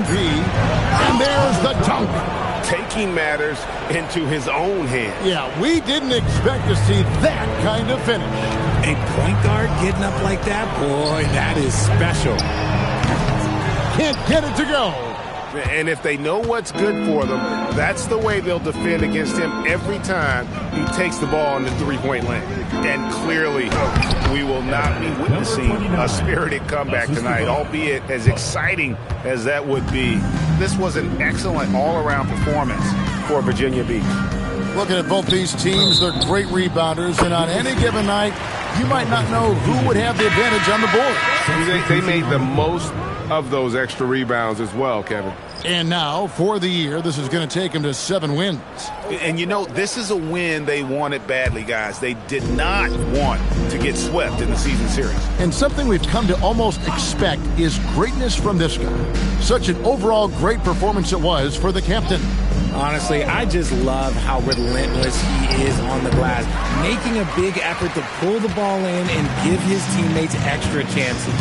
be. And there's the dunk. Taking matters into his own hands. Yeah, we didn't expect to see that kind of finish. A point guard getting up like that, boy, that is special. Can't get it to go. And if they know what's good for them, that's the way they'll defend against him every time he takes the ball in the three-point lane. And clearly, we will not be witnessing a spirited comeback tonight, albeit as exciting as that would be. This was an excellent all-around performance for Virginia Beach. Looking at both these teams, they're great rebounders, and on any given night, you might not know who would have the advantage on the board. They made the most of those extra rebounds as well, Kevin. And now, for the year, this is going to take them to 7 wins. And you know, this is a win they wanted badly, guys. They did not want to get swept in the season series. And something we've come to almost expect is greatness from this guy. Such an overall great performance it was for the captain. Honestly, I just love how relentless he is on the glass, making a big effort to pull the ball in and give his teammates extra chances.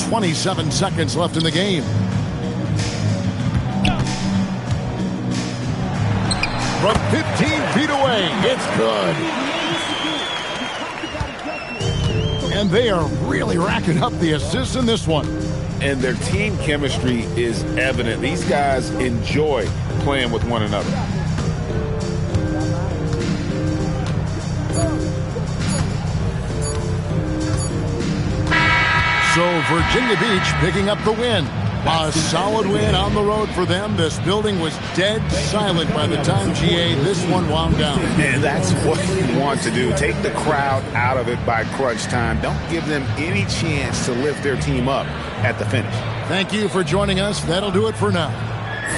27 seconds left in the game. From 15 feet away, it's good. And they are really racking up the assists in this one. And their team chemistry is evident. These guys enjoy playing with one another. So Virginia Beach picking up the win. A solid win on the road for them. This building was dead silent by the time, GA, this one wound down. And that's what you want to do. Take the crowd out of it by crunch time. Don't give them any chance to lift their team up at the finish. Thank you for joining us. That'll do it for now.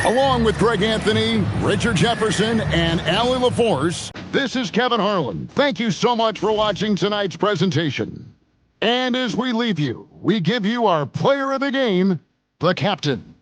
Along with Greg Anthony, Richard Jefferson, and Allie LaForce, this is Kevin Harlan. Thank you so much for watching tonight's presentation. And as we leave you, we give you our player of the game, the captain.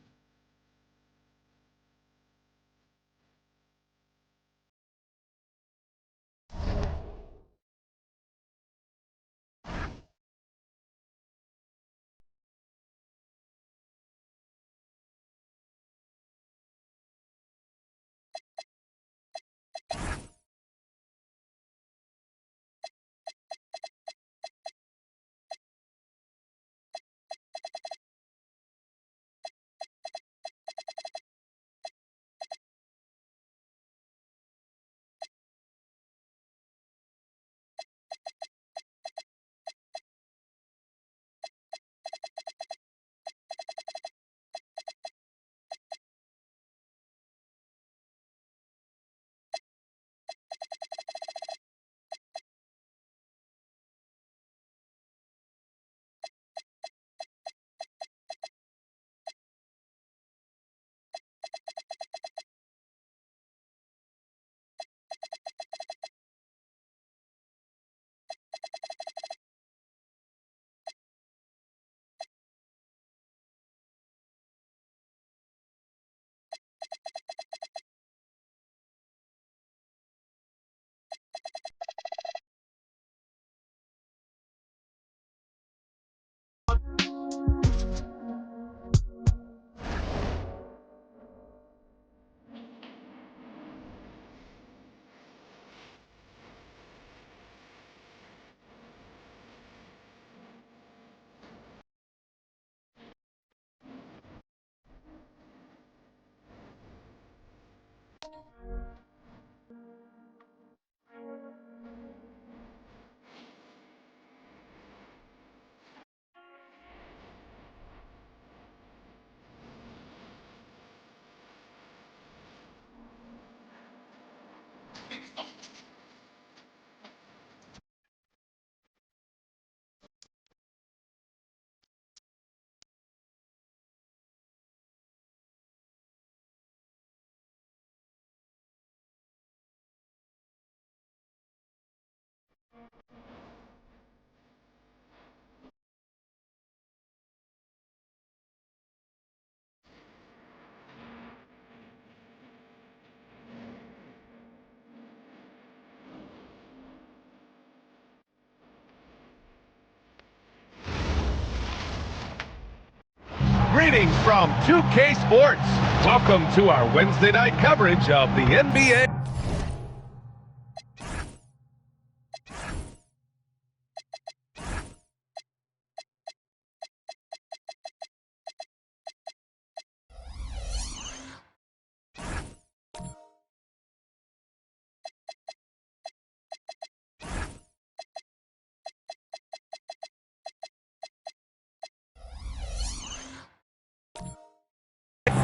Greetings from 2K Sports. Welcome to our Wednesday night coverage of the NBA.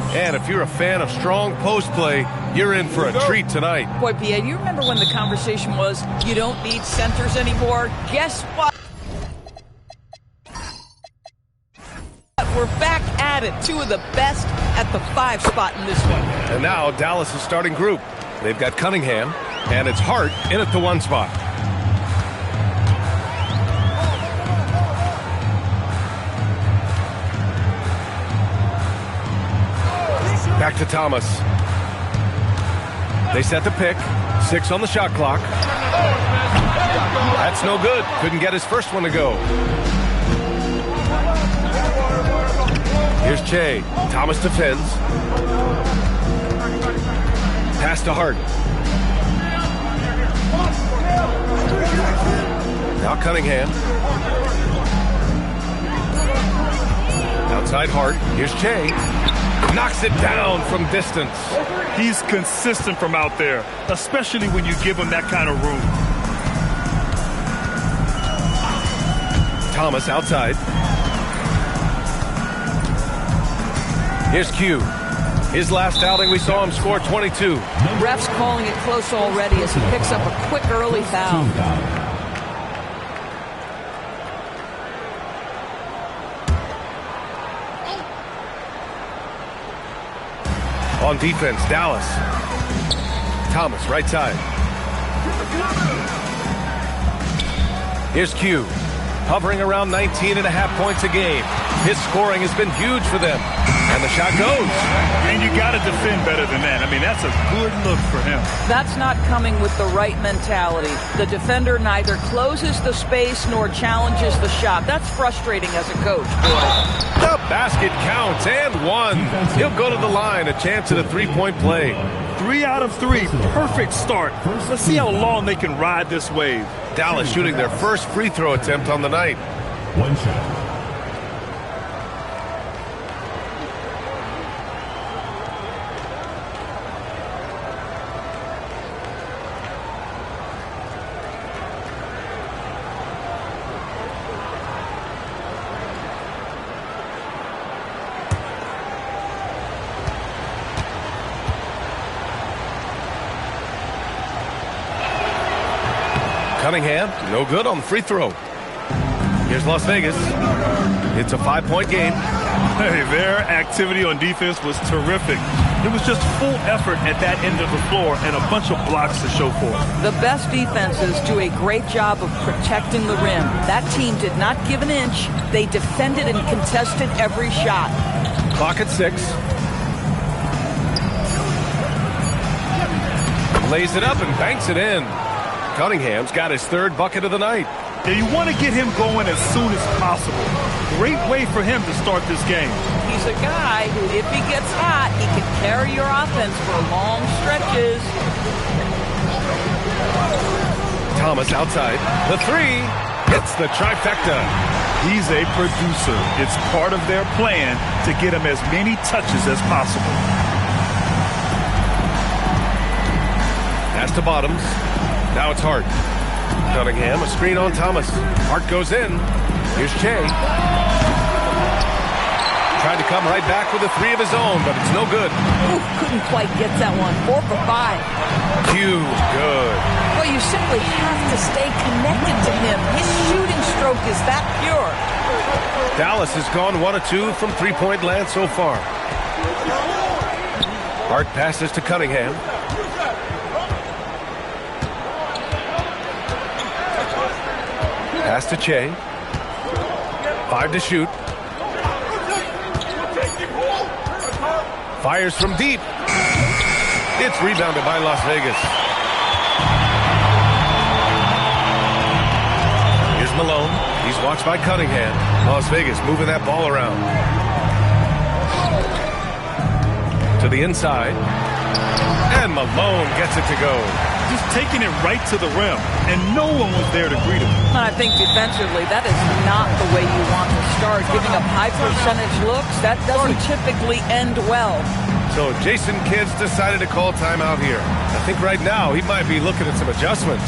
And if you're a fan of strong post play, you're in for a treat tonight. Boy, P.A., do you remember when the conversation was, you don't need centers anymore? Guess what? We're back at it. Two of the best at the 5 spot in this one. And now Dallas' starting group. They've got Cunningham, and it's Hart in at the 1 spot. Back to Thomas. They set the pick. 6 on the shot clock. That's no good. Couldn't get his first one to go. Here's Che. Thomas defends. Pass to Hart. Now Cunningham. Outside Hart. Here's Che. Knocks it down from distance. He's consistent from out there, especially when you give him that kind of room. Thomas outside. Here's Q. His last outing, we saw him score 22. Ref's calling it close already as he picks up a quick early foul. On defense, Dallas. Thomas, right side. Here's Q. Hovering around 19.5 points a game. His scoring has been huge for them. And the shot goes. And you got to defend better than that. I mean, that's a good look for him. That's not coming with the right mentality. The defender neither closes the space nor challenges the shot. That's frustrating as a coach, boy. The basket counts and 1. He'll go to the line, a chance at a 3-point play. 3 out of 3, perfect start. Let's see how long they can ride this wave. Dallas shooting their first free throw attempt on the night. 1 shot. Cunningham, no good on the free throw. Here's Las Vegas. It's a 5-point game. Hey, their activity on defense was terrific. It was just full effort at that end of the floor and a bunch of blocks to show for it. The best defenses do a great job of protecting the rim. That team did not give an inch. They defended and contested every shot. Clock at 6. Lays it up and banks it in. Cunningham's got his 3rd bucket of the night. Yeah, you want to get him going as soon as possible. Great way for him to start this game. He's a guy who, if he gets hot, he can carry your offense for long stretches. Thomas outside. The 3 hits the trifecta. He's a producer. It's part of their plan to get him as many touches as possible. Pass to Bottoms. Now it's Hart. Cunningham, a screen on Thomas. Hart goes in. Here's Che. Tried to come right back with a 3 of his own, but it's no good. Ooh, couldn't quite get that one. 4 for 5. Q, good. Well, you simply have to stay connected to him. His shooting stroke is that pure. Dallas has gone 1 of 2 from 3-point land so far. Hart passes to Cunningham. Pass to Che. 5 to shoot. Fires from deep. It's rebounded by Las Vegas. Here's Malone. He's watched by Cunningham. Las Vegas moving that ball around. To the inside. And Malone gets it to go. Just taking it right to the rim, and no one was there to greet him. I think defensively, that is not the way you want to start. Giving up high percentage looks, that doesn't typically end well. So Jason Kidd's decided to call timeout here. I think right now he might be looking at some adjustments.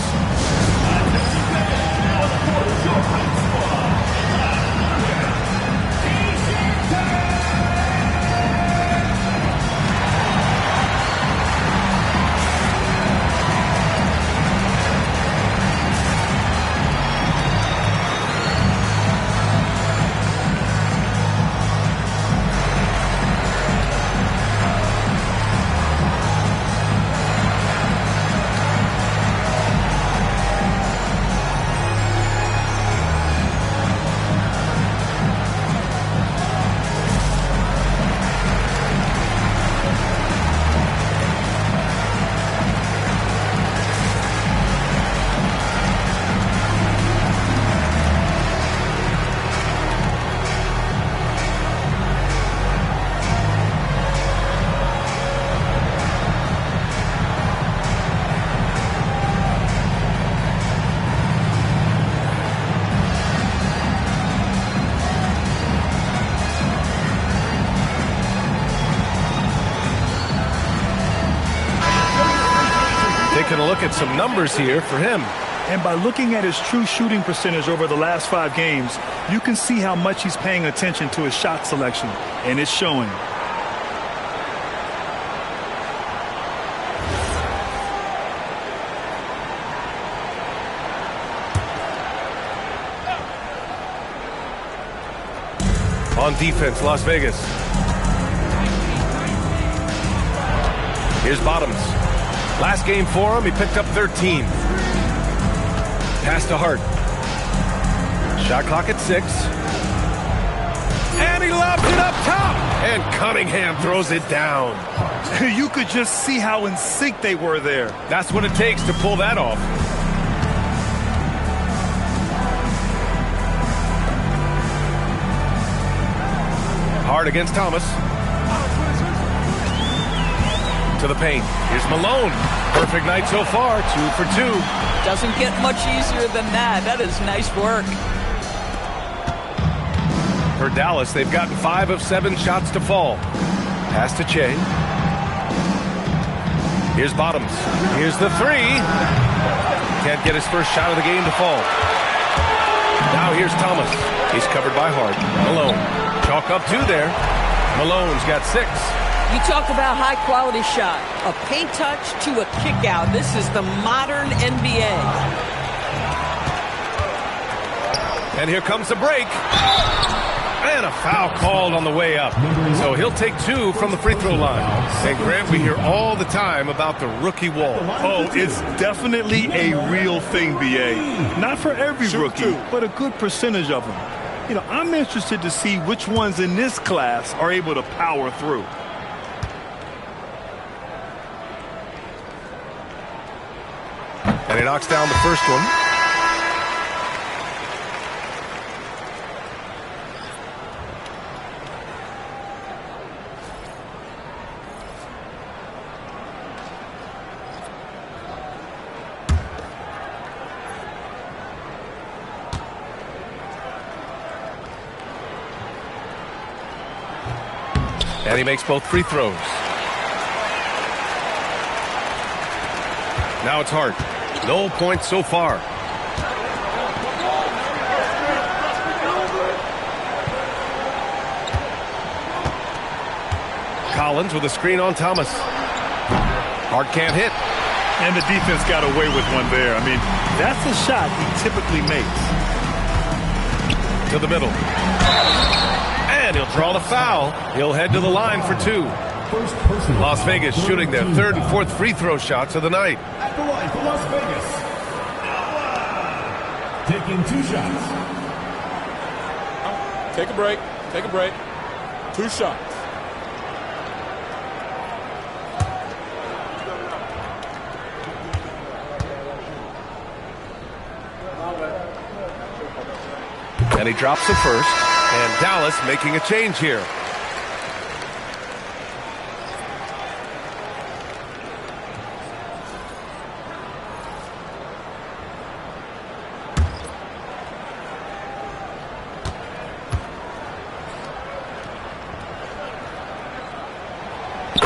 Taking a look at some numbers here for him. And by looking at his true shooting percentage over the last 5 games, you can see how much he's paying attention to his shot selection, and it's showing. On defense, Las Vegas. Here's Bottoms. Last game for him, he picked up 13. Pass to Hart. Shot clock at 6. And he lobs it up top. And Cunningham throws it down. You could just see how in sync they were there. That's what it takes to pull that off. Hart against Thomas. To the paint. Here's Malone. Perfect night so far. 2 for 2. Doesn't get much easier than that. That is nice work. For Dallas, they've gotten 5 of 7 shots to fall. Pass to Che. Here's Bottoms. Here's the 3. Can't get his first shot of the game to fall. Now here's Thomas. He's covered by Hart. Malone. Chalk up 2 there. Malone's got 6. You talk about high-quality shot. A paint touch to a kick-out. This is the modern NBA. And here comes the break. And a foul called on the way up. So he'll take 2 from the free throw line. And Grant, we hear all the time about the rookie wall. Oh, it's definitely a real thing, BA. Not for every rookie, but a good percentage of them. You know, I'm interested to see which ones in this class are able to power through. And he knocks down the first one. And he makes both free throws. Now it's Hart. No points so far. Collins with a screen on Thomas. Hart can't hit. And the defense got away with one there. I mean, that's a shot he typically makes. To the middle. And he'll draw the foul. He'll head to the line for 2. Las Vegas shooting their 3rd and 4th free throw shots of the night. At the line for Las Vegas. Taking 2 shots. Take a break. Take a break. 2 shots. And he drops the first. And Dallas making a change here.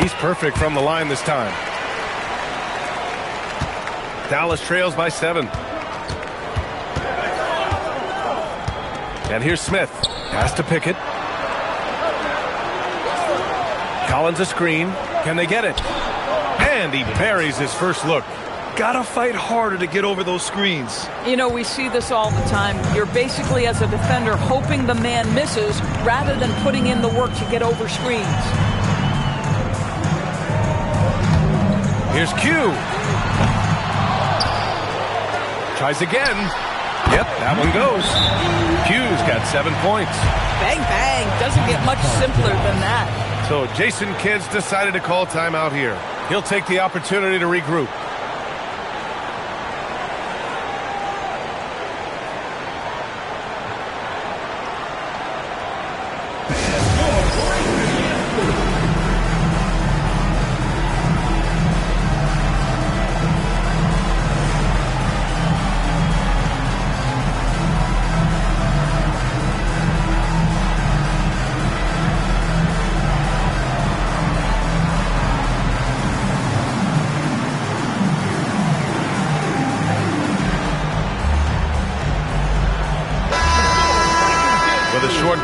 He's perfect from the line this time. Dallas trails by 7. And here's Smith. Pass to Pickett. Collins a screen. Can they get it? And he buries his first look. Gotta fight harder to get over those screens. You know, we see this all the time. You're basically, as a defender, hoping the man misses rather than putting in the work to get over screens. Here's Q. Tries again. Yep, that one goes. Q's got 7 points. Bang, bang. Doesn't get much simpler than that. So Jason Kidd's decided to call timeout here. He'll take the opportunity to regroup.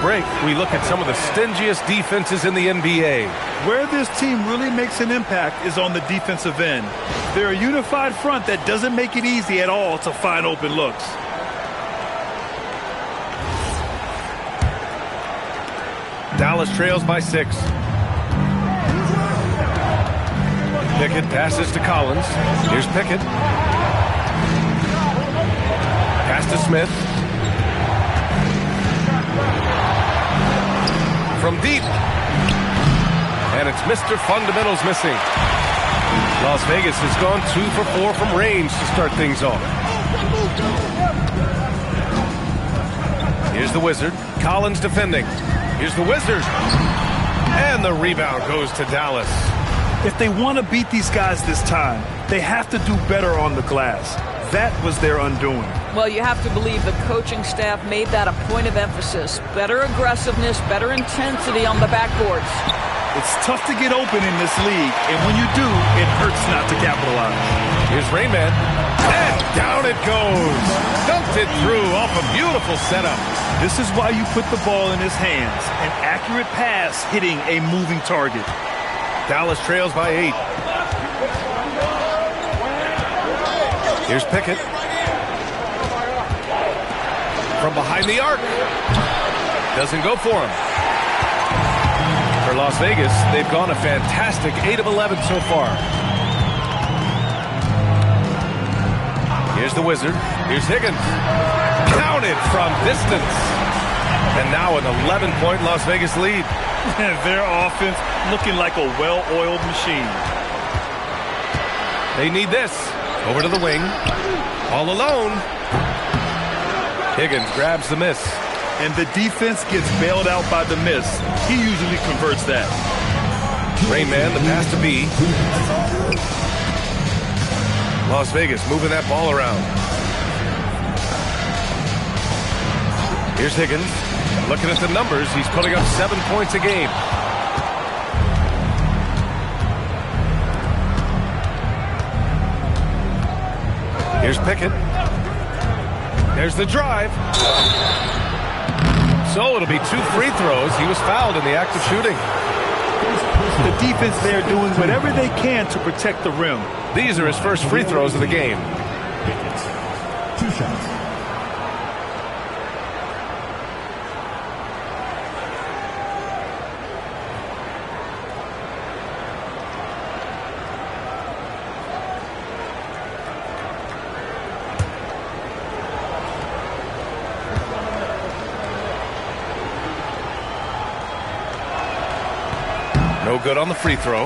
Break, we look at some of the stingiest defenses in the NBA. Where this team really makes an impact is on the defensive end. They're a unified front that doesn't make it easy at all to find open looks. Dallas trails by 6. Pickett passes to Collins. Here's Pickett. Pass to Smith. From deep. And it's Mr. Fundamentals missing. Las Vegas has gone 2 for 4 from range to start things off. Here's the Wizard. Collins defending. Here's the Wizard. And the rebound goes to Dallas. If they want to beat these guys this time, they have to do better on the glass. That was their undoing. Well, you have to believe the coaching staff made that a point of emphasis. Better aggressiveness, better intensity on the backboards. It's tough to get open in this league, and when you do, it hurts not to capitalize. Here's Rainman. And down it goes. Dunked it through off a beautiful setup. This is why you put the ball in his hands. An accurate pass hitting a moving target. Dallas trails by 8. Here's Pickett. From behind the arc. Doesn't go for him. For Las Vegas, they've gone a fantastic 8 of 11 so far. Here's the Wizard. Here's Higgins. Counted from distance. And now an 11-point Las Vegas lead. Their offense looking like a well-oiled machine. They need this. Over to the wing. All alone. Higgins grabs the miss. And the defense gets bailed out by the miss. He usually converts that. Rainman, the pass to B. Las Vegas moving that ball around. Here's Higgins. Looking at the numbers, he's putting up 7 points a game. Here's Pickett. There's the drive. So it'll be 2 free throws. He was fouled in the act of shooting. The defense there doing whatever they can to protect the rim. These are his first free throws of the game. 2 shots. No good on the free throw.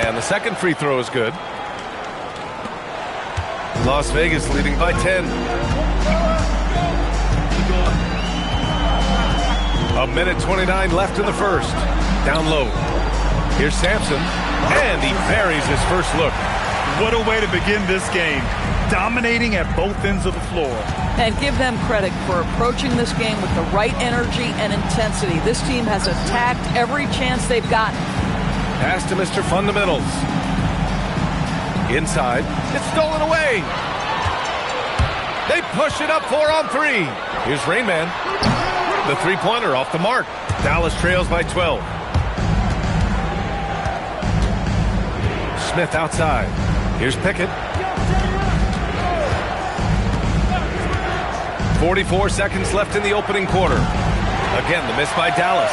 And the second free throw is good. Las Vegas leading by 10. A minute 29 left in the first. Down low. Here's Sampson, and he buries his first look. What a way to begin this game. Dominating at both ends of the floor. And give them credit for approaching this game with the right energy and intensity. This team has attacked every chance they've gotten. Pass to Mr. Fundamentals. Inside. It's stolen away. They push it up 4-on-3. Here's Rainman. The three-pointer off the mark. Dallas trails by 12. Smith outside. Here's Pickett. 44 seconds left in the opening quarter. Again, the miss by Dallas.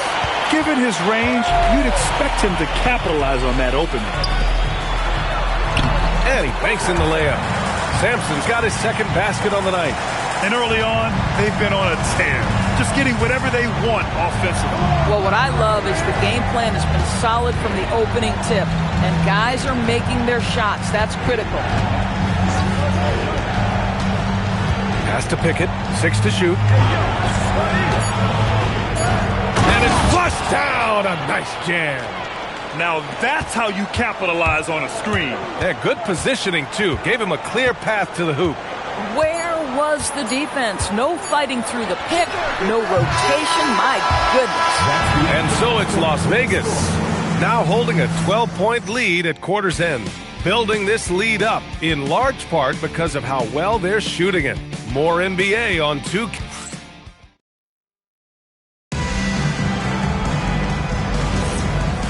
Given his range, you'd expect him to capitalize on that opening. And he banks in the layup. Sampson's got his second basket on the night. And early on, they've been on a tear. Just getting whatever they want offensively. Well, what I love is the game plan has been solid from the opening tip. And guys are making their shots. That's critical. Pass to Pickett. 6 to shoot. And it's flushed down. A nice jam. Now that's how you capitalize on a screen. Yeah, good positioning, too. Gave him a clear path to the hoop. Where was the defense? No fighting through the pick. No rotation. My goodness. And so it's Las Vegas. Now holding a 12-point lead at quarter's end. Building this lead up in large part because of how well they're shooting it. More NBA on 2.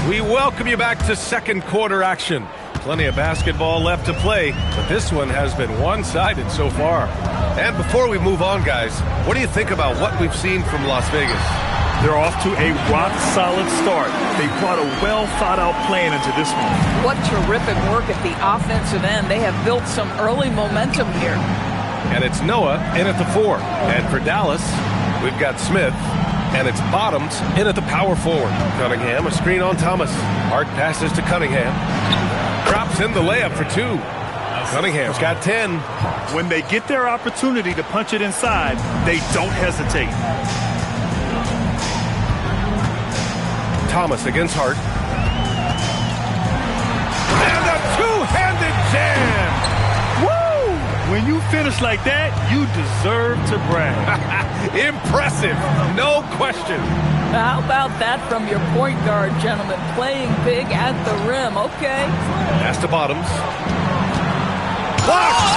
We welcome you back to second quarter action. Plenty of basketball left to play, but this one has been one-sided so far. And before we move on, guys, what do you think about what we've seen from Las Vegas? They're off to a rock-solid start. They brought a well-thought-out plan into this one. What terrific work at the offensive end. They have built some early momentum here. And it's Noah in at the 4. And for Dallas, we've got Smith. And it's Bottoms in at the power forward. Cunningham, a screen on Thomas. Hard passes to Cunningham. Drops in the layup for 2. Cunningham's got 10. When they get their opportunity to punch it inside, they don't hesitate. Thomas against Hart. And a two-handed jam! Woo! When you finish like that, you deserve to brag. Impressive, no question. How about that from your point guard, gentlemen? Playing big at the rim. Okay. Pass to Bottoms. Blocked!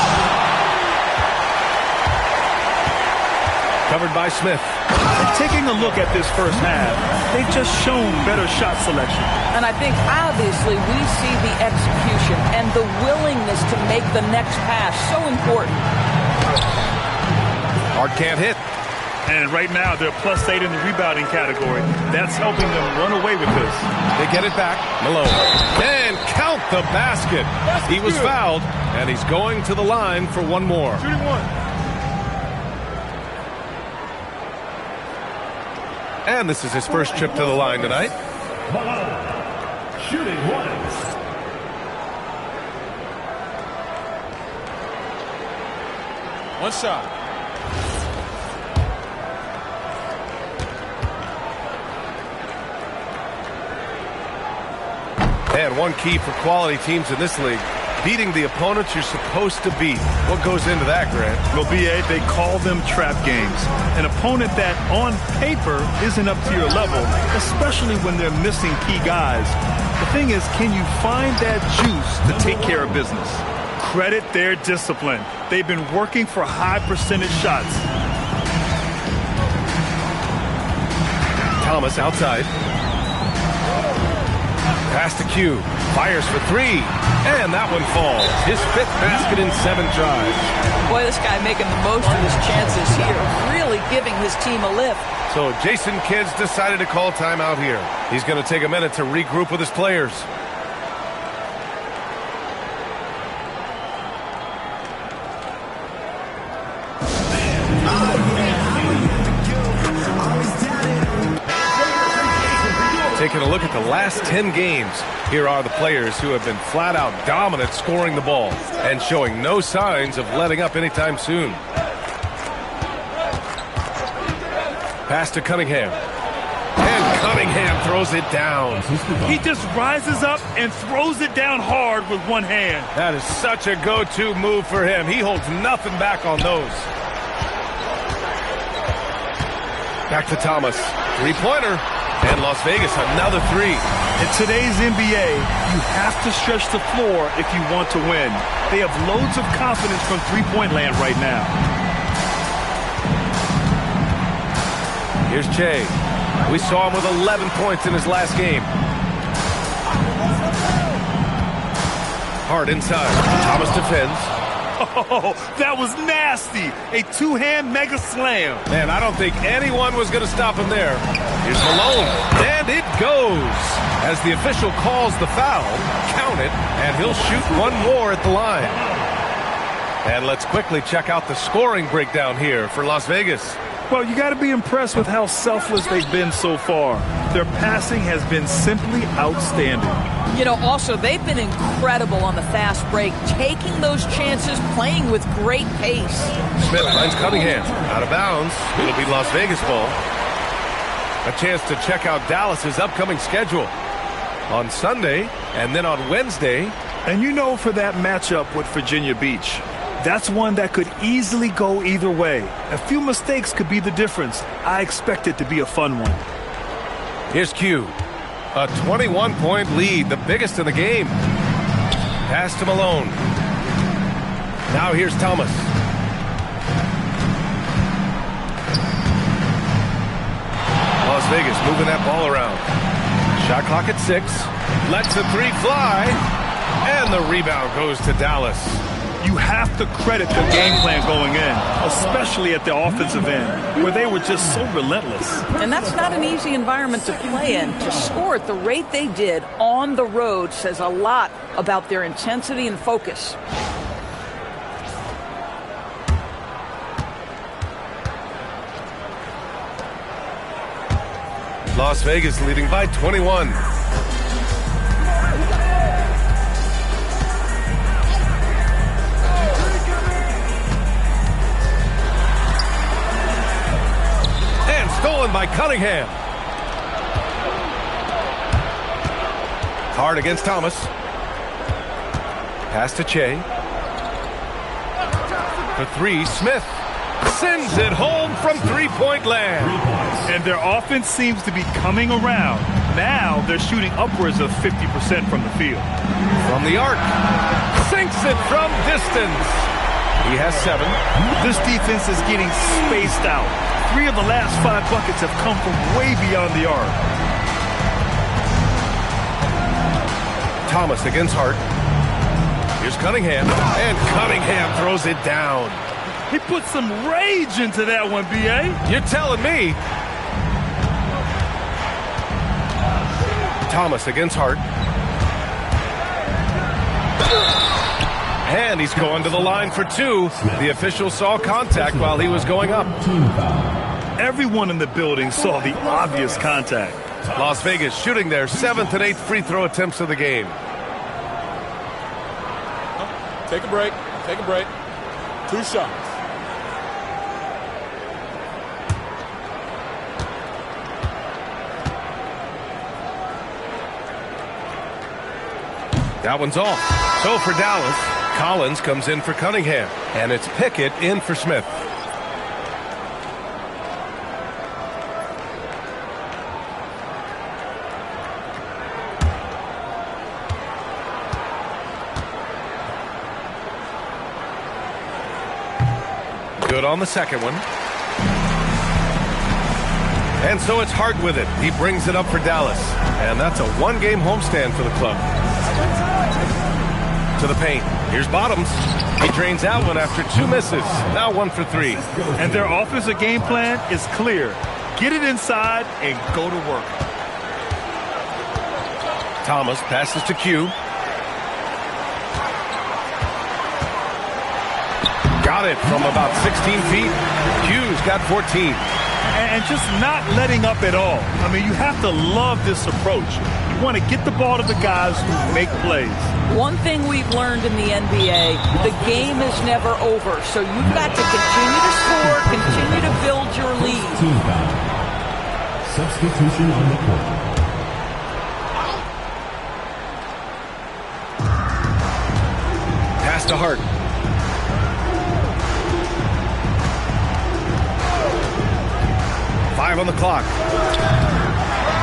Covered by Smith. Taking a look at this first half, they've just shown better shot selection. And I think obviously we see the execution and the willingness to make the next pass so important. Hart can't hit. And right now they're +8 in the rebounding category. That's helping them run away with this. They get it back. Malone. And count the basket. He was fouled, and he's going to the line for one more. Shooting one. And this is his first trip to the line tonight. Shooting one. One shot. And one key for quality teams in this league, beating the opponents you're supposed to beat. What goes into that, Grant? Well, BA, they call them trap games. An opponent that, on paper, isn't up to your level, especially when they're missing key guys. The thing is, can you find that juice to take care of business? Credit their discipline. They've been working for high percentage shots. Thomas outside. Pass to Q. Fires for 3. And that one falls. His 5th basket in 7 tries. Boy, this guy making the most of his chances here. Really giving his team a lift. So Jason Kidd's decided to call timeout here. He's going to take a minute to regroup with his players. Taking a look at the last 10 games, here are the players who have been flat out dominant scoring the ball and showing no signs of letting up anytime soon. Pass to Cunningham. And Cunningham throws it down. He just rises up and throws it down hard with one hand. That is such a go-to move for him. He holds nothing back on those. Back to Thomas. Three-pointer. And Las Vegas, another three. In today's NBA, you have to stretch the floor if you want to win. They have loads of confidence from three-point land right now. Here's Che. We saw him with 11 points in his last game. Hard inside. Thomas defends. Oh, that was nasty. A two-hand mega slam. Man, I don't think anyone was going to stop him there. Here's Malone. And it goes. As the official calls the foul, count it, and he'll shoot one more at the line. And let's quickly check out the scoring breakdown here for Las Vegas. Well, you got to be impressed with how selfless they've been so far. Their passing has been simply outstanding. You know, also, they've been incredible on the fast break, taking those chances, playing with great pace. Smith finds Cunningham. Out of bounds. It'll be Las Vegas ball. A chance to check out Dallas's upcoming schedule on Sunday and then on Wednesday. And you know, for that matchup with Virginia Beach, that's one that could easily go either way. A few mistakes could be the difference. I expect it to be a fun one. Here's Q. A 21-point lead, the biggest in the game. Pass to Malone. Now here's Thomas. Las Vegas moving that ball around. Shot clock at 6. Lets the three fly. And the rebound goes to Dallas. You have to credit the game plan going in, especially at the offensive end, where they were just so relentless. And that's not an easy environment to play in. To score at the rate they did on the road says a lot about their intensity and focus. Las Vegas leading by 21. Stolen by Cunningham. Hard against Thomas. Pass to Che. For three, Smith sends it home from three-point land. And their offense seems to be coming around. Now they're shooting upwards of 50% from the field. From the arc. Sinks it from distance. He has 7. This defense is getting spaced out. 3 of the last 5 buckets have come from way beyond the arc. Thomas against Hart. Here's Cunningham. And Cunningham throws it down. He put some rage into that one, B.A. You're telling me. Thomas against Hart. And he's going to the line for 2. The official saw contact while he was going up. Everyone in the building saw the obvious contact. Las Vegas shooting their 7th and 8th free throw attempts of the game. Take a break. Take a break. 2 shots. That one's off. So for Dallas, Collins comes in for Cunningham. And it's Pickett in for Smith. Good on the second one. And so it's Hart with it. He brings it up for Dallas. And that's a 1-game homestand for the club. To the paint. Here's Bottoms. He drains out one after 2 misses. Now 1 for 3. And their offensive game plan is clear. Get it inside and go to work. Thomas passes to Q. Got it from about 16 feet. Q's got 14. And just not letting up at all. I mean, you have to love this approach. You want to get the ball to the guys who make plays. One thing we've learned in the NBA, the game is never over. So you've got to continue to score, continue to build your lead. Substitution on the court. Pass to Hart. Five on the clock.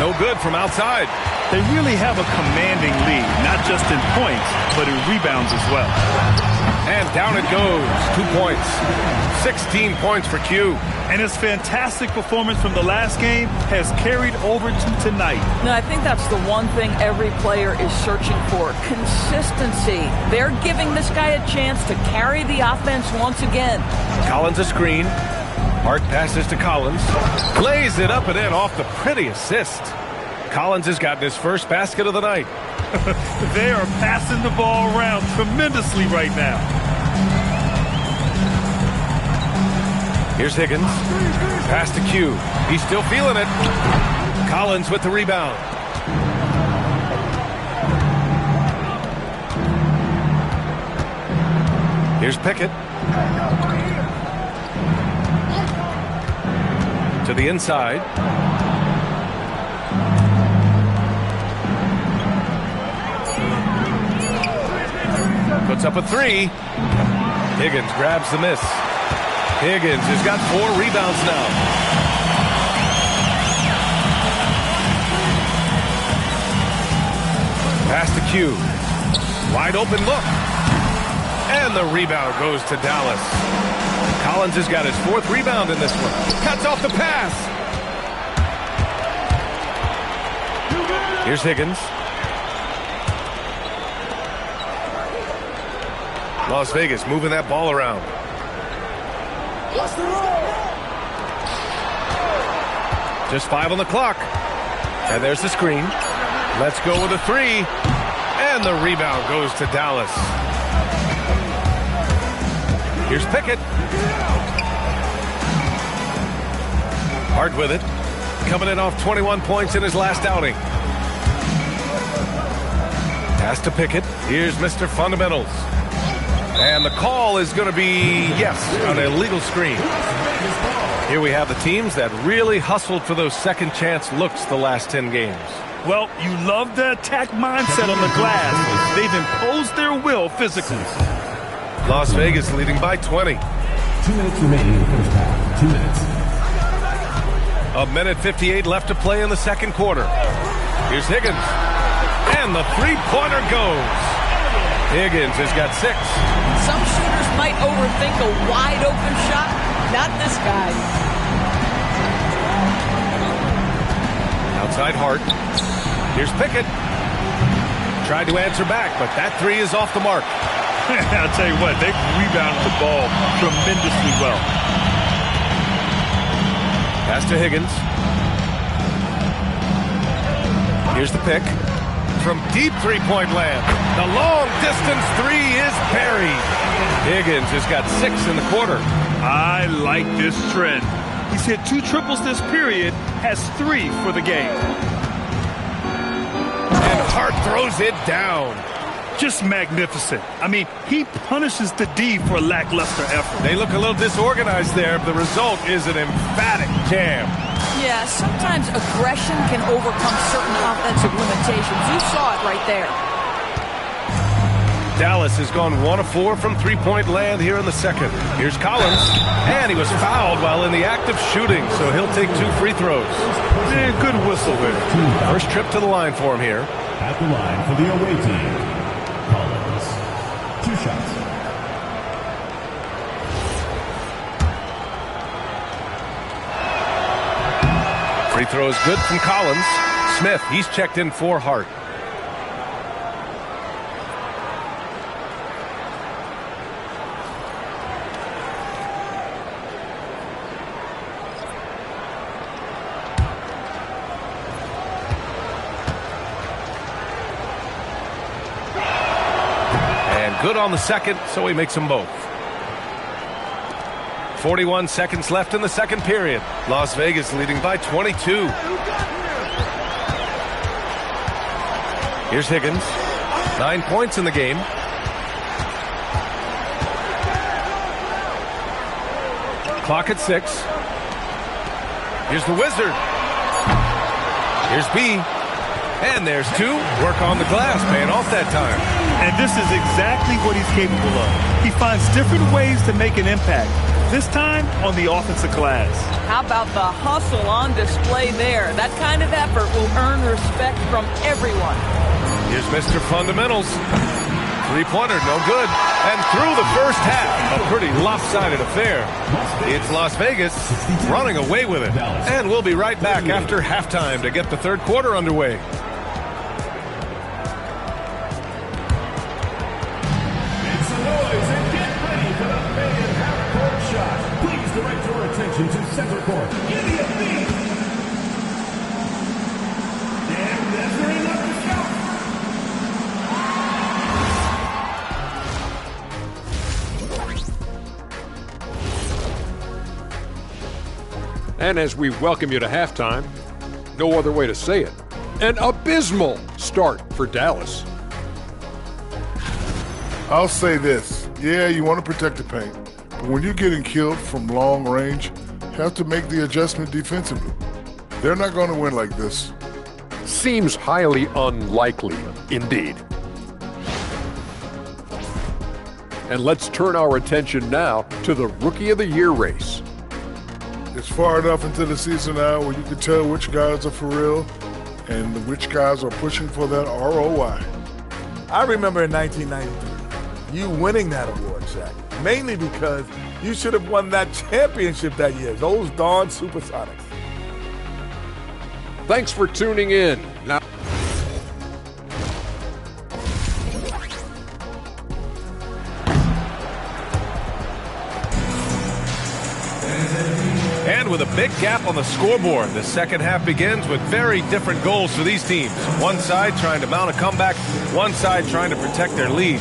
No good from outside. They really have a commanding lead, not just in points, but in rebounds as well. And down it goes. 2 points. 16 points for Q. And his fantastic performance from the last game has carried over to tonight. No, I think that's the one thing every player is searching for. Consistency. They're giving this guy a chance to carry the offense once again. Collins a screen. Hart passes to Collins. Lays it up and in off the pretty assist. Collins has gotten his first basket of the night. They are passing the ball around tremendously right now. Here's Higgins. Pass to Q. He's still feeling it. Collins with the rebound. Here's Pickett. To the inside. Puts up a three. Higgins grabs the miss. Higgins has got 4 rebounds now. Pass to Q. Wide open look. And the rebound goes to Dallas. Collins has got his 4th rebound in this one. Cuts off the pass. Here's Higgins. Las Vegas moving that ball around. Just 5 on the clock. And there's the screen. Let's go with a 3. And the rebound goes to Dallas. Here's Pickett. Hart with it. Coming in off 21 points in his last outing. Pass to Pickett. Here's Mr. Fundamentals. And the call is going to be, yes, an illegal screen. Here we have the teams that really hustled for those second chance looks the last 10 games. Well, you love the attack mindset on the glass. They've imposed their will physically. Las Vegas leading by 20. 2 minutes remaining in the first half. 2 minutes. A minute 58 left to play in the second quarter. Here's Higgins. And the three-pointer goes. Higgins has got 6. Some shooters might overthink a wide open shot. Not this guy. Outside Hart. Here's Pickett. Tried to answer back, but that 3 is off the mark. I'll tell you what, they've rebounded the ball tremendously well. Pass to Higgins. Here's the pick. From deep three-point land. The long-distance 3 is buried. Higgins has got 6 in the quarter. I like this trend. He's hit 2 triples this period, has 3 for the game. And Hart throws it down. Just magnificent. I mean, he punishes the D for lackluster effort. They look a little disorganized there. The result is an emphatic jam. Yeah, sometimes aggression can overcome certain offensive limitations. You saw it right there. Dallas has gone 1 of 4 from three-point land here in the second. Here's Collins, and he was fouled while in the act of shooting, so he'll take 2 free throws. Yeah, good whistle there. First trip to the line for him here. At the line for the away team. Collins. 2 shots. Free throw is good from Collins. Smith, he's checked in for Hart. And good on the second, so he makes them both. 41 seconds left in the second period. Las Vegas leading by 22. Here's Higgins. 9 points in the game. Clock at 6. Here's the Wizard. Here's B. And there's 2. Work on the glass, paying off that time. And this is exactly what he's capable of. He finds different ways to make an impact. This time on the offensive glass. How about the hustle on display there? That kind of effort will earn respect from everyone. Here's Mr. Fundamentals. Three-pointer, no good. And through the first half, a pretty lopsided affair. It's Las Vegas running away with it. And we'll be right back after halftime to get the third quarter underway. Direct your attention to center court. Give me a beat. And that's another shot. And as we welcome you to halftime, no other way to say it, an abysmal start for Dallas. I'll say this. Yeah, you want to protect the paint. But when you're getting killed from long range, you have to make the adjustment defensively. They're not going to win like this. Seems highly unlikely, indeed. And let's turn our attention now to the Rookie of the Year race. It's far enough into the season now where you can tell which guys are for real and which guys are pushing for that ROI. I remember in 1993, you winning that award, Shaq. Mainly because you should have won that championship that year. Those darn Supersonics. Thanks for tuning in. Now, And with a big gap on the scoreboard, the second half begins with very different goals for these teams. One side trying to mount a comeback, one side trying to protect their lead.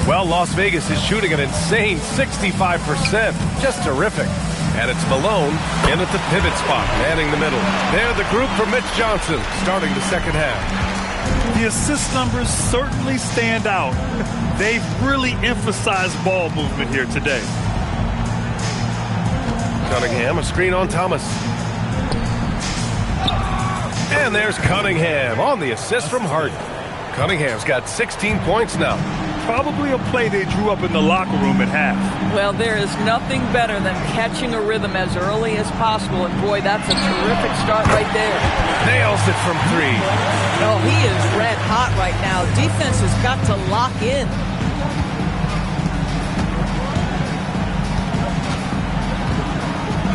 Well, Las Vegas is shooting an insane 65%. Just terrific. And it's Malone in at the pivot spot, manning the middle. They're the group for Mitch Johnson starting the second half. The assist numbers certainly stand out. They've really emphasized ball movement here today. Cunningham, a screen on Thomas. And there's Cunningham on the assist from Hart. Cunningham's got 16 points now. Probably a play they drew up in the locker room at half. Well, there is nothing better than catching a rhythm as early as possible, and boy, that's a terrific start right there. Nails it from 3. Oh, he is red hot right now. Defense has got to lock in.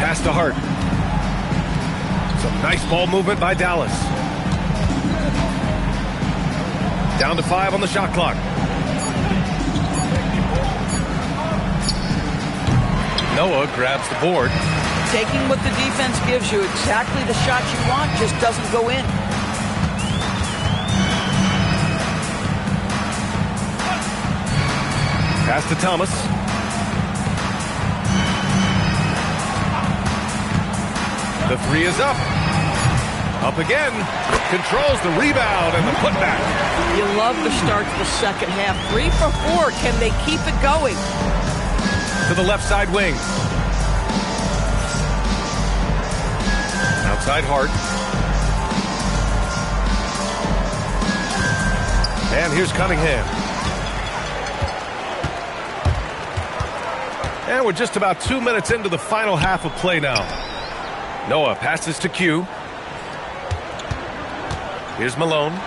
Pass to Hart. Some nice ball movement by Dallas. Down to 5 on the shot clock. Noah grabs the board. Taking what the defense gives you, exactly the shot you want, just doesn't go in. Pass to Thomas. The 3 is up. Up again. Controls the rebound and the putback. You love the start to the second half. 3 for 4. Can they keep it going? To the left side wing. Outside Hart. And here's Cunningham. And we're just about 2 minutes into the final half of play now. Noah passes to Q. Here's Malone.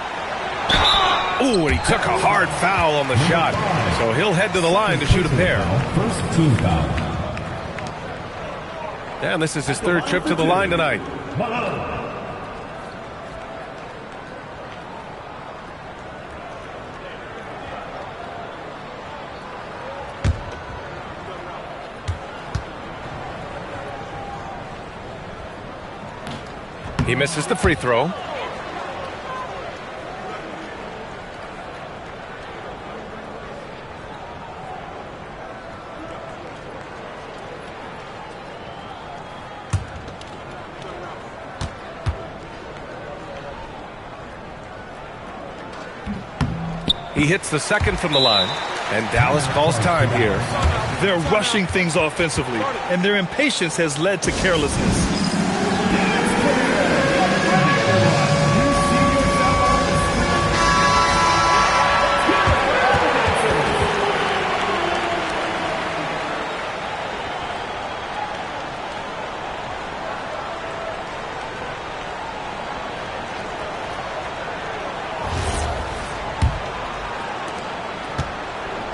Ooh, and he took a hard foul on the shot. So he'll head to the line to shoot a pair. First team foul. And this is his third trip to the line tonight. He misses the free throw. He hits the second from the line, and Dallas calls time here. They're rushing things offensively, and their impatience has led to carelessness.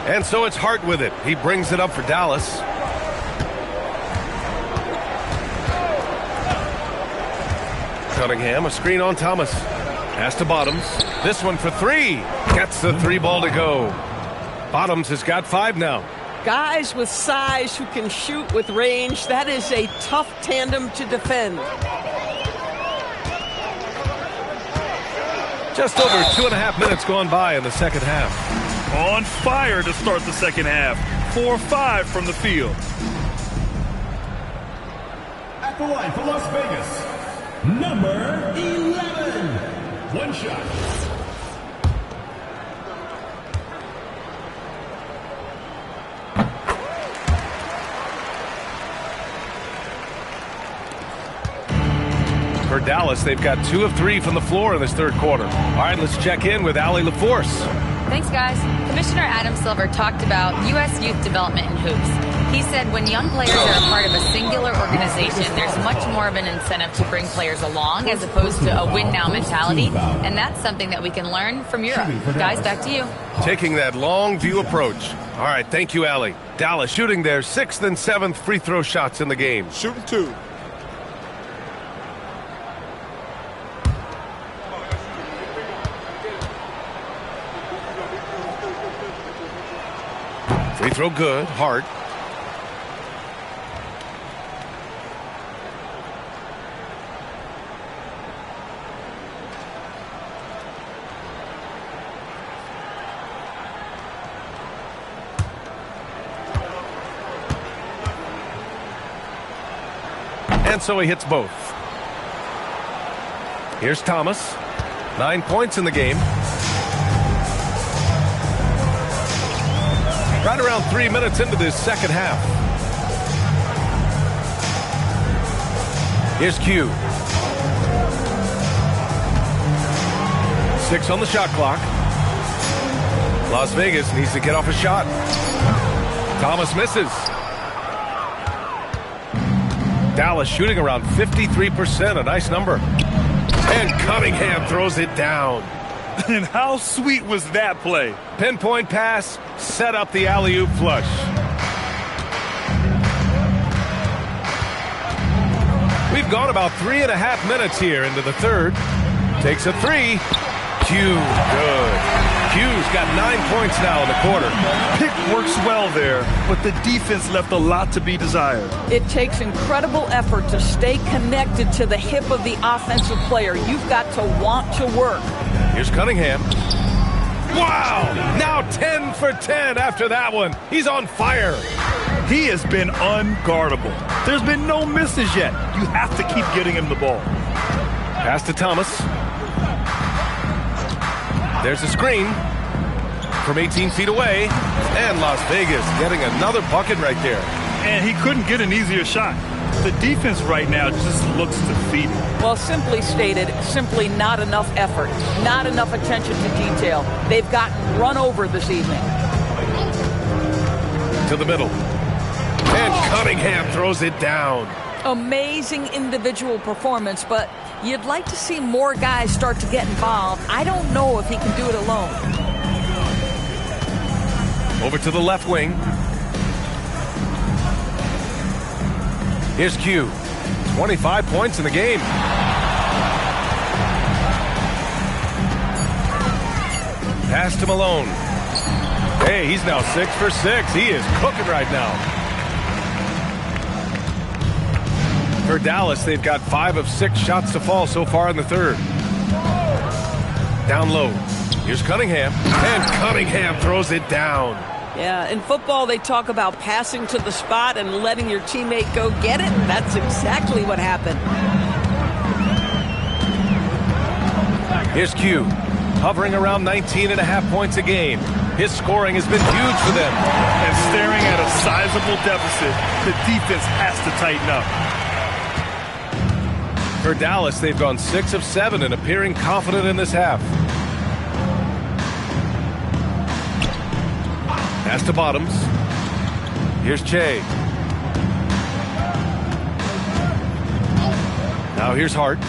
And so it's Hart with it. He brings it up for Dallas. Cunningham, a screen on Thomas. Pass to Bottoms. This one for three. Gets the three ball to go. Bottoms has got 5 now. Guys with size who can shoot with range, that is a tough tandem to defend. Just over 2.5 minutes gone by in the second half. On fire to start the second half. 4-5 from the field. At the line for Las Vegas, number 11. One shot. For Dallas, they've got 2 of 3 from the floor in this third quarter. All right, let's check in with Allie LaForce. Thanks, guys. Commissioner Adam Silver talked about U.S. youth development in hoops. He said when young players are a part of a singular organization, there's much more of an incentive to bring players along as opposed to a win-now mentality, and that's something that we can learn from Europe. Guys, back to you. Taking that long view approach. All right, thank you, Allie. Dallas shooting their 6th and 7th free throw shots in the game. Shooting 2. Free throw good. Hart. And so he hits both. Here's Thomas. 9 points in the game. Right around 3 minutes into this second half. Here's Q. 6 on the shot clock. Las Vegas needs to get off a shot. Thomas misses. Dallas shooting around 53%, a nice number. And Cunningham throws it down. And how sweet was that play? Pinpoint pass, set up the alley-oop flush. We've gone about 3.5 minutes here into the third. Takes a 3. Q, good. Q's got 9 points now in the quarter. Pick works well there, but the defense left a lot to be desired. It takes incredible effort to stay connected to the hip of the offensive player. You've got to want to work. Here's Cunningham. Wow! Now 10 for 10 after that one. He's on fire. He has been unguardable. There's been no misses yet. You have to keep getting him the ball. Pass to Thomas. There's a screen from 18 feet away. And Las Vegas getting another bucket right there. And he couldn't get an easier shot. The defense right now just looks defeated. Well, simply stated, simply not enough effort, not enough attention to detail. They've gotten run over this evening. To the middle. And Cunningham throws it down. Amazing individual performance, but you'd like to see more guys start to get involved. I don't know if he can do it alone. Over to the left wing. Here's Q. 25 points in the game. Pass to Malone. Hey, he's now 6 for 6. He is cooking right now. For Dallas, they've got 5 of 6 shots to fall so far in the third. Down low. Here's Cunningham. And Cunningham throws it down. Yeah, in football, they talk about passing to the spot and letting your teammate go get it. That's exactly what happened. Here's Q. hovering around 19.5 points a game. His scoring has been huge for them. And staring at a sizable deficit, the defense has to tighten up. For Dallas, they've gone 6 of 7 and appearing confident in this half. Pass to Bottoms. Here's Che. Now here's Hart.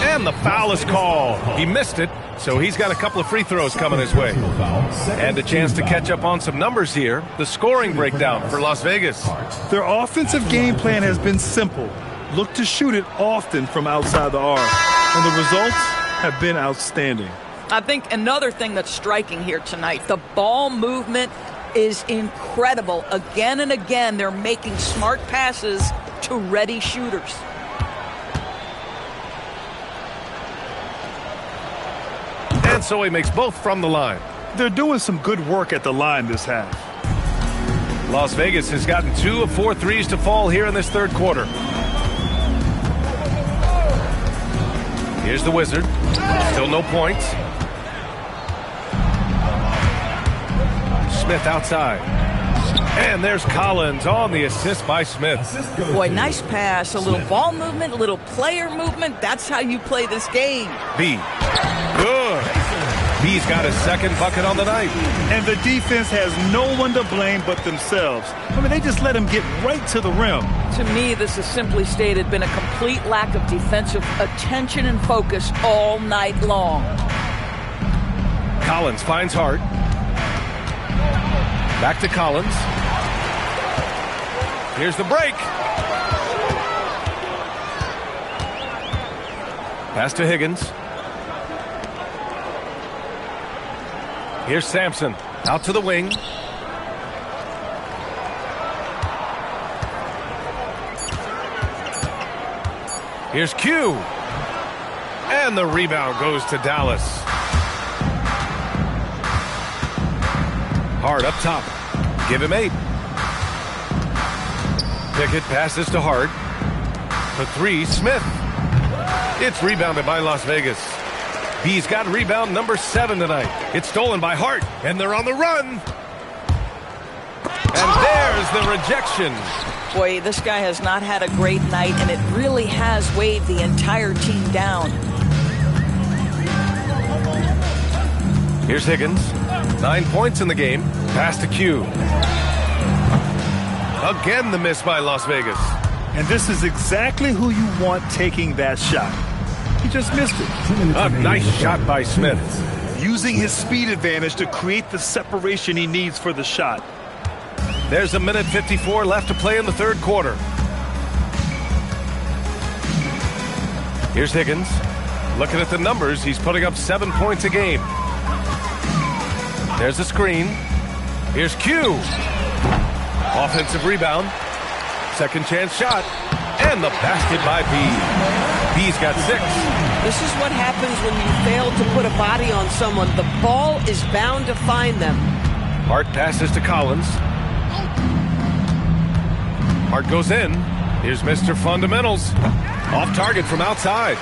And the foul is called. He missed it, so he's got a couple of free throws coming his way. And a chance to catch up on some numbers here. The scoring breakdown for Las Vegas. Their offensive game plan has been simple. Look to shoot it often from outside the arc. And the results have been outstanding. I think another thing that's striking here tonight, the ball movement is incredible. Again and again, they're making smart passes to ready shooters. And so he makes both from the line. They're doing some good work at the line this half. Las Vegas has gotten 2 of 4 threes to fall here in this third quarter. Here's the Wizard. Still no points. Smith outside. And there's Collins on the assist by Smith. Boy, nice pass. A little ball movement, a little player movement. That's how you play this game. B. Good. B's got his second bucket on the night. And the defense has no one to blame but themselves. I mean, they just let him get right to the rim. To me, this has simply stated been a complete lack of defensive attention and focus all night long. Collins finds Hart. Back to Collins. Here's the break. Pass to Higgins. Here's Sampson. Out to the wing. Here's Q. And the rebound goes to Dallas. Hart up top. Give him 8. Pickett passes to Hart. For 3, Smith. It's rebounded by Las Vegas. He's got rebound number 7 tonight. It's stolen by Hart, and they're on the run. And there's the rejection. Boy, this guy has not had a great night, and it really has weighed the entire team down. Here's Higgins. 9 points in the game. Pass to Q. Again, the miss by Las Vegas. And this is exactly who you want taking that shot. He just missed it. A nice shot by Smith. Using his speed advantage to create the separation he needs for the shot. There's 1:54 left to play in the third quarter. Here's Higgins. Looking at the numbers, he's putting up 7 points a game. There's a screen. Here's Q. Offensive rebound. Second chance shot. And the basket by B. B's got 6. This is what happens when you fail to put a body on someone. The ball is bound to find them. Hart passes to Collins. Hart goes in. Here's Mr. Fundamentals. Off target from outside.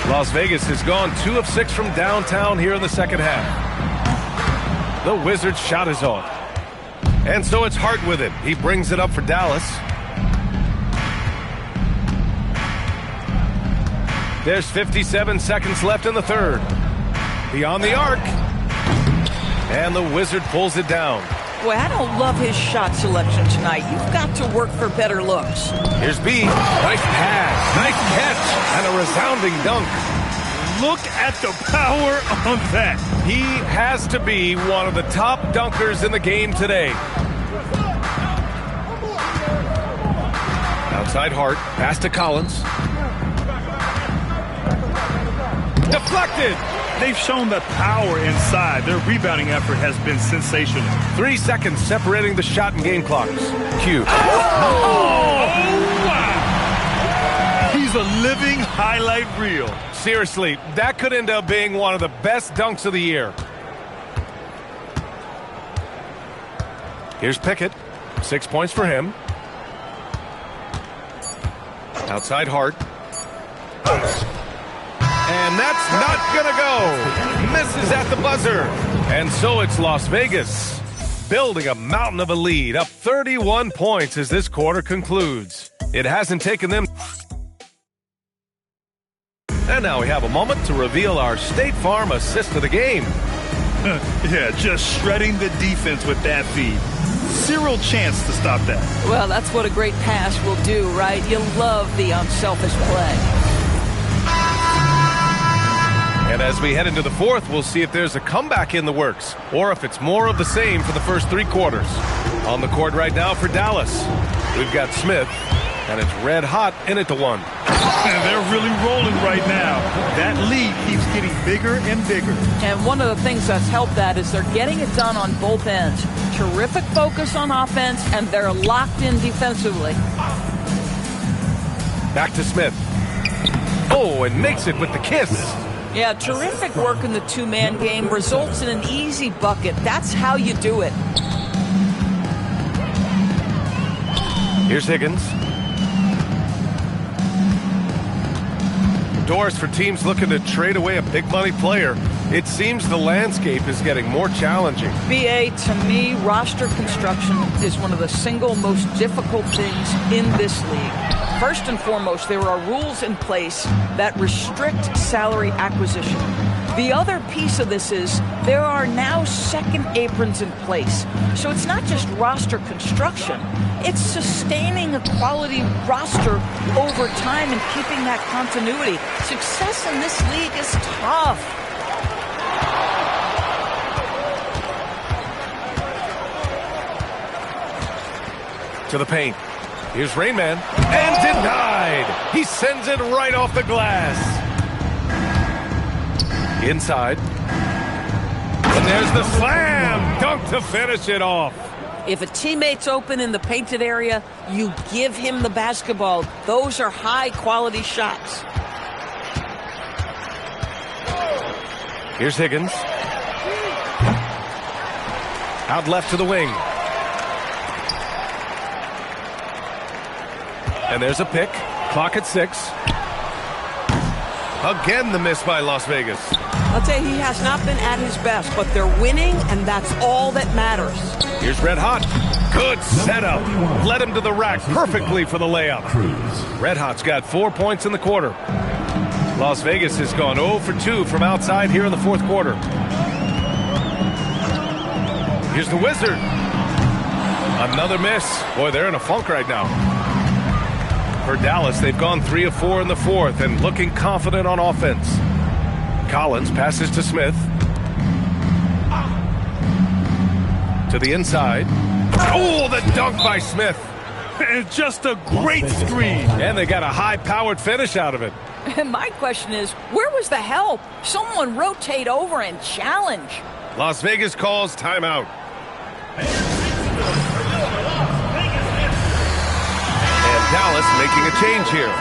Las Vegas has gone 2 of 6 from downtown here in the second half. The Wizards' shot is off. And so it's Hart with it. He brings it up for Dallas. There's 57 seconds left in the third. Beyond the arc. And the Wizard pulls it down. Boy, I don't love his shot selection tonight. You've got to work for better looks. Here's B. Nice pass. Nice catch. And a resounding dunk. Look at the power on that. He has to be one of the top dunkers in the game today. Outside Hart. Pass to Collins. Deflected. They've shown the power inside. Their rebounding effort has been sensational. 3 seconds separating the shot and game clocks. Q. Oh, wow. He's a living highlight reel. Seriously, that could end up being one of the best dunks of the year. Here's Pickett. 6 points for him. Outside Hart. And that's not gonna go. Misses at the buzzer. And so it's Las Vegas, building a mountain of a lead, up 31 points as this quarter concludes. It hasn't taken them. And now we have a moment to reveal our State Farm assist of the game. Yeah, just shredding the defense with that feed. Zero chance to stop that. Well, that's what a great pass will do, right? You love the unselfish play. And as we head into the fourth, we'll see if there's a comeback in the works or if it's more of the same for the first three quarters. On the court right now for Dallas, we've got Smith, and it's red hot in it to one. And they're really rolling right now. That lead keeps getting bigger and bigger. And one of the things that's helped that is they're getting it done on both ends. Terrific focus on offense, and they're locked in defensively. Back to Smith. Oh, and makes it with the kiss. Yeah, terrific work in the two-man game. Results in an easy bucket. That's how you do it. Here's Higgins. Doors for teams looking to trade away a big money player. It seems the landscape is getting more challenging. BA, to me, roster construction is one of the single most difficult things in this league. First and foremost, there are rules in place that restrict salary acquisition. The other piece of this is there are now second aprons in place. So it's not just roster construction, it's sustaining a quality roster over time and keeping that continuity. Success in this league is tough. To the paint. Here's Rainman. And denied. He sends it right off the glass. Inside. And there's the slam. Dunk to finish it off. If a teammate's open in the painted area, you give him the basketball. Those are high-quality shots. Here's Higgins. Out left to the wing. And there's a pick. Clock at 6. Again, the miss by Las Vegas. I'll tell you, he has not been at his best, but they're winning, and that's all that matters. Here's Red Hot. Good setup. Led him to the rack perfectly for the layup. Red Hot's got 4 points in the quarter. Las Vegas has gone 0 for 2 from outside here in the fourth quarter. Here's the Wizard. Another miss. Boy, they're in a funk right now. For Dallas, they've gone 3 of 4 in the fourth and looking confident on offense. Collins passes to Smith. To the inside. Oh, the dunk by Smith. And just a great screen. And they got a high-powered finish out of it. And my question is, where was the help? Someone rotate over and challenge. Las Vegas calls timeout. And Dallas making a change here.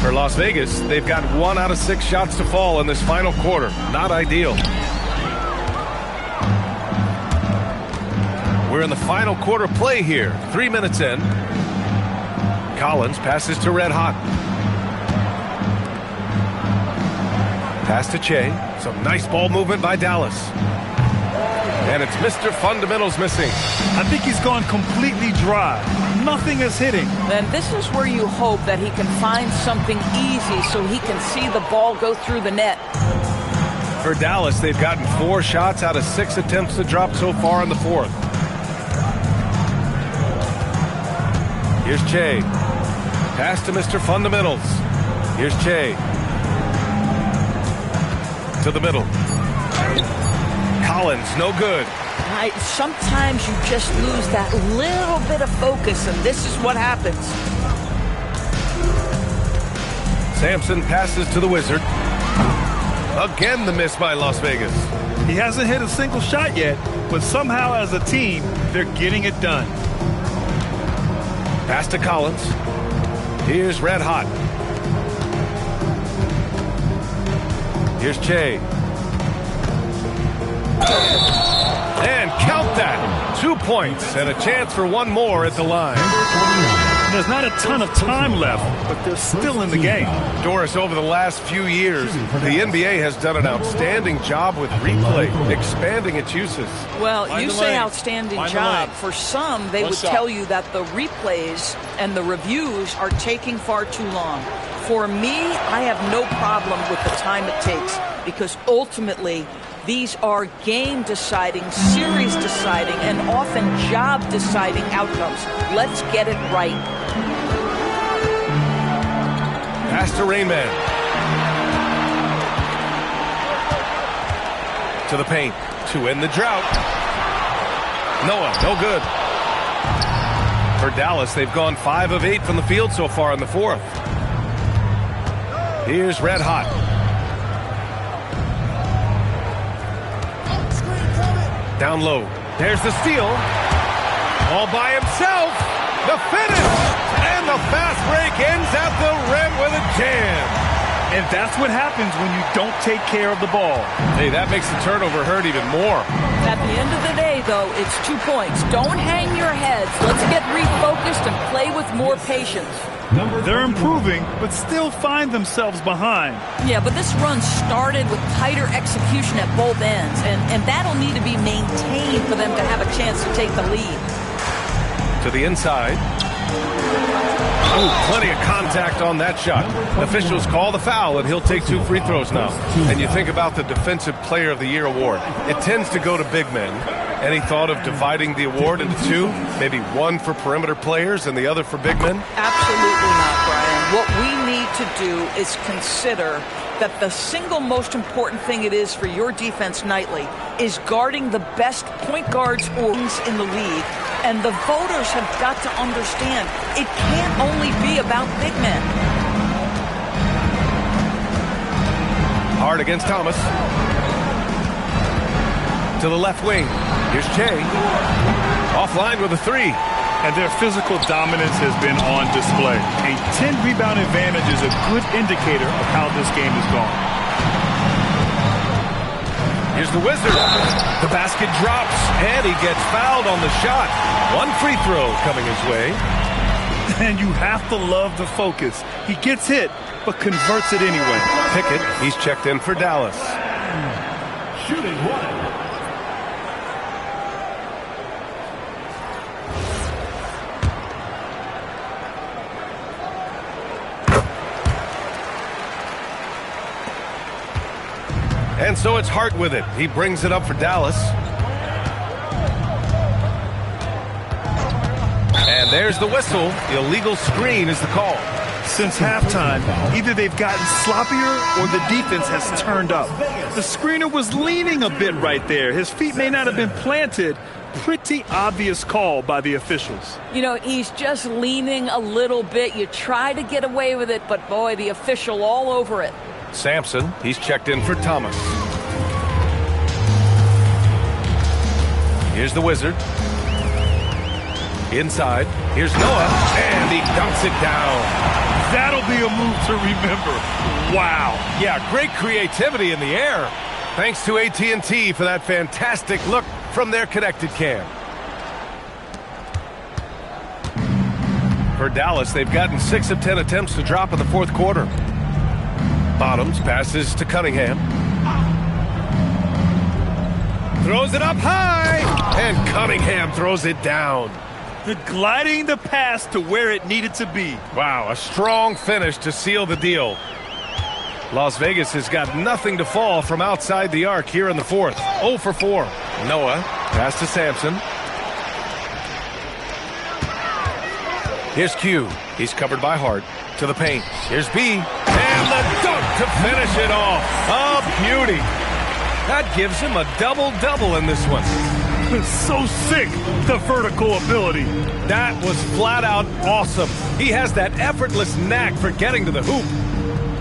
For Las Vegas, they've got 1 out of 6 shots to fall in this final quarter. Not ideal. We're in the final quarter play here. 3 minutes in. Collins passes to Red Hot. Pass to Che. Some nice ball movement by Dallas. And it's Mr. Fundamentals missing. I think he's gone completely dry. Nothing is hitting. Then this is where you hope that he can find something easy so he can see the ball go through the net. For Dallas, they've gotten 4 shots out of 6 attempts to drop so far in the fourth. Here's Che. Pass to Mr. Fundamentals. Here's Che. To the middle. Collins, no good. Right, sometimes you just lose that little bit of focus, and this is what happens. Sampson passes to the Wizard. Again, the miss by Las Vegas. He hasn't hit a single shot yet, but somehow as a team, they're getting it done. Pass to Collins. Here's Red Hot. Here's Che. And count that. 2 points and a chance for one more at the line. There's not a ton of time left, but they're still in the game. Doris, over the last few years, the NBA has done an outstanding job with replay, expanding its uses. Well, you say outstanding job. For some, they would tell you that the replays and the reviews are taking far too long. For me, I have no problem with the time it takes because ultimately, these are game-deciding, series-deciding, and often job-deciding outcomes. Let's get it right. Pass to Rainman. To the paint. To end the drought. Noah, no good. For Dallas, they've gone 5 of 8 from the field so far in the fourth. Here's Red Hot. Down low. There's the steal. All by himself. The finish. And the fast break ends at the rim with a jam. And that's what happens when you don't take care of the ball. Hey, that makes the turnover hurt even more. At the end of the day, though, it's 2 points. Don't hang your heads. Let's get refocused and play with more patience. They're improving, but still find themselves behind. Yeah, but this run started with tighter execution at both ends, and that'll need to be maintained for them to have a chance to take the lead. To the inside. Ooh, plenty of contact on that shot. Officials call the foul, and he'll take 2 free throws now. And you think about the Defensive Player of the Year award. It tends to go to big men. Any thought of dividing the award into 2? Maybe 1 for perimeter players and the other for big men? Absolutely not, Brian. What we need to do is consider that the single most important thing it is for your defense nightly is guarding the best point guards or wings in the league. And the voters have got to understand it can't only be about big men. Hard against Thomas. To the left wing. Here's Che. Offline with a 3. And their physical dominance has been on display. A 10-rebound advantage is a good indicator of how this game is going. Here's the Wizard. The basket drops, and he gets fouled on the shot. 1 free throw coming his way. And you have to love the focus. He gets hit, but converts it anyway. Pickett, he's checked in for Dallas. Shooting 1. And so it's Hart with it. He brings it up for Dallas. And there's the whistle. The illegal screen is the call. Since halftime, either they've gotten sloppier or the defense has turned up. The screener was leaning a bit right there. His feet may not have been planted. Pretty obvious call by the officials. You know, he's just leaning a little bit. You try to get away with it, but boy, the official all over it. Sampson, he's checked in for Thomas. Here's the Wizard. Inside. Here's Noah, and he dunks it down. That'll be a move to remember. Wow. Yeah, great creativity in the air. Thanks to AT&T for that fantastic look from their connected cam. For Dallas, they've gotten 6 of 10 attempts to drop in the fourth quarter. Bottoms passes to Cunningham. Throws it up high, and Cunningham throws it down. Gliding the pass to where it needed to be. Wow, a strong finish to seal the deal. Las Vegas has got nothing to fall from outside the arc here in the fourth. 0 for 4. Noah, pass to Sampson. Here's Q. He's covered by Hart. To the paint. Here's B. And the dunk to finish it off. A beauty. That gives him a double-double in this one. So sick, the vertical ability. That was flat out awesome. He has that effortless knack for getting to the hoop.